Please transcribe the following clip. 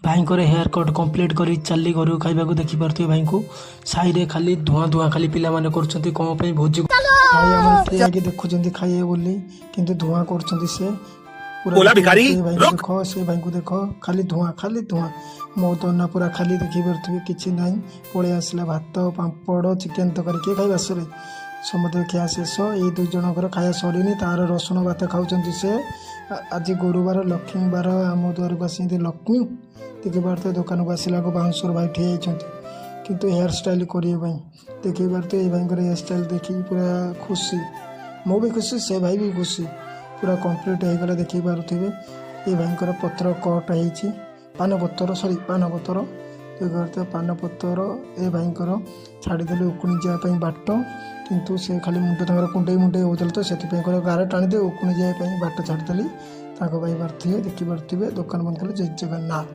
भाईंकर hair cut complete कर चली घर खाइबा देखिपे भाई को साई खाली धुआं धुआं खाली पिला माने करछंती कौन पे भोजी भाई हमर ठिया के देखुछंती खाइए बोली किंतु धुआं करछंती से पूरा भिखारी भाई देखो से भाई को देखो खाली धुआं मो तो ना पूरा खाली देखि परथि किछि नाही पळे आसला भात पापड़ चिकन तकारी के खाइबा सरे समते खिया शेष ये दुई जनकर खाया सरीनी तार रसुण भात खाऊँ से आज गुरुवार लक्ष्मी बार आम द्वार को आसी लक्ष्मी देखी पार्थ दुकान को आसला बाउंसर भाई ठिया किंतु हेयर स्टाइल करने देखी पार्थ ये भाई हेयर स्टाइल देखी पूरा खुशी मु भी खुशी से भाई भी खुशी पूरा कंप्लीट होगला देखी पारे ये भाई पत्र कट हो पान पतर सरी पान पतर देखते पान पतर ए भाई छाड़ीदे उकुणी जावाई बाट किंतु से खाली मुंड कुंडे मुंडे होता तो से गार टाणीदे उकुणी जावाई बाट छाड़देली भाई पार्थे देखी पारे दुकान बंद कले जय जगन्नाथ।